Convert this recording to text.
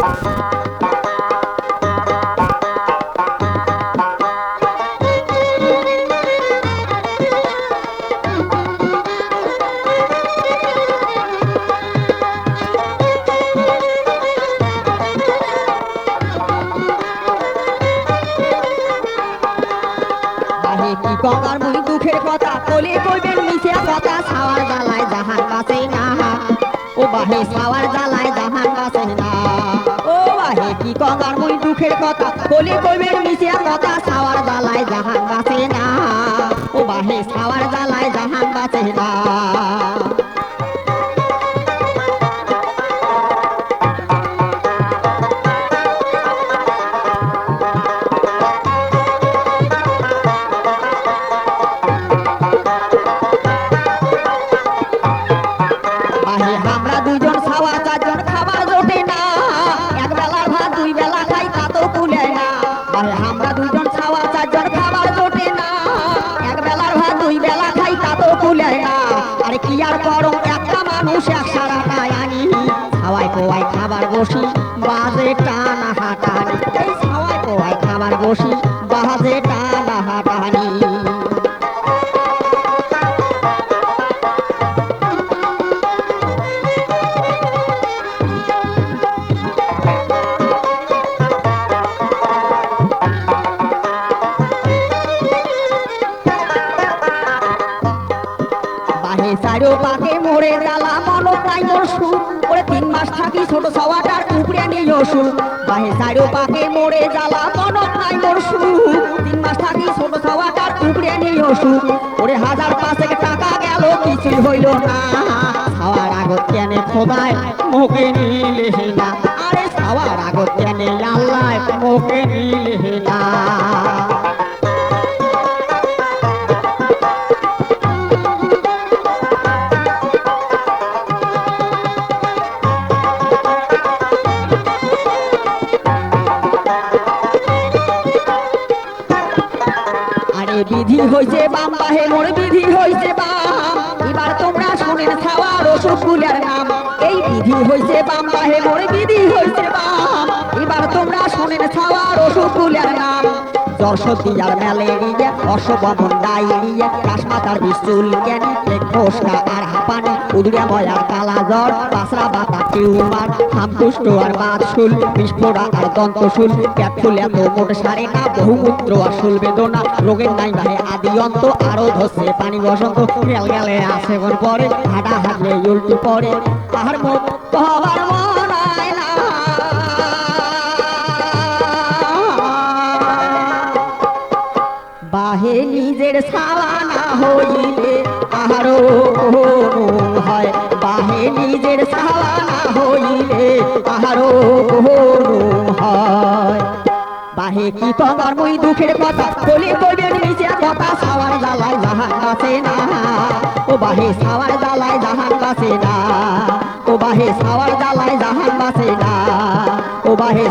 কি গঙ্গার মুই দুঃখের কথা বলে কইবেন মিছে কথা ছাওয়ার জ্বালায় জাহান বাঁচে না ও বাহে ছাওয়ার জ্বালায় জাহান বাঁচে না ও বাহে কি গঙ্গার মুই দুঃখের কথা বলে কইবেন মিছে কথা ছাওয়ার জ্বালায় জাহান বাঁচে না ও বাহে ছাওয়ার জ্বালায় জাহান বাঁচে না আমরা দুইজন ছাওয়া চারজন খাবার জোটে না এক বেলার ভাত দুই বেলা খাই তা তো কুলে না আমরা দুইজন ছাওয়া চারজন খাবার জোটে না এক বেলার ভাত দুই বেলা খাই তা তো কুলে না আরে কি আর করো একটা মানুষ এক সারাটায় আনি ছাওয়াই কোয়াই খাবার বসি বাজে টানা হাঁটানি এই ছাওয়াই কোয়াই খাবার বসি বাজে টানা হাঁটানি চারো পাকে মোড়ে জ্বালা মনো প্রায় মোর সুর ওরে 3 মাস থাকি ছোট ছাওয়াটার উপরে নিয়ে সুর বাহে চারো পাকে মোড়ে জ্বালা মনো প্রায় মোর সুর 3 মাস থাকি ছোট ছাওয়াটার উপরে নিয়ে সুর ওরে 1000 টাকা গেল কিছুই হইল না ছাওয়ার আগত কেনে খোদায় মুখে নিলে না আরে ছাওয়ার আগত কেনে আল্লাহ মুখে নিলে না বিধি হইছে বাম বাহে মোর বিধি হইছে বাম এবার তোমরা শুনেন ছাওয়া রসুকুলের নাম এই বিধি হইছে বাম বাহে মোর বিধি হইছে বাম এবার তোমরা শুনেন ছাওয়া রসুকুলের নাম জ্বর সর্দি আর ম্যালেরিয়া অশ্ববমন ডায়রিয়া কাশমাতার বিচুল জ্ঞানী ফোসকা আর হাঁপানি উদুরিয়া ময়ার কালা জ্বর পাসরা বাতা টিউমার হামকুষ্ঠ আর বাতশুল বিস্ফোরা আর দন্তশুল পেট ফুলে তো মোট সারে না বহুমূত্র আর শুল বেদনা রোগের নাই বাহে আদি অন্ত আরো ধসে পানি বসন্ত গেল গেলে আসে কোন পরে হাঁটা হাঁটলে উল্টি পরে তাহার মুখ হবার মনায় না বাহে নিজের ছাওয়া না হইলে আরো হয় বাহে নিজের ছাওয়া না হইলে আরো হয় বাহে কি তোমার মুই দুঃখের কথা বলি কইবেন মিছে কথা ছাওয়ার জ্বালায় জাহান বাঁচে না ও বাহে ছাওয়ার জ্বালায় জাহান বাঁচে না ও বাহে ছাওয়ার জ্বালায় জাহান বাঁচে না ও বাহে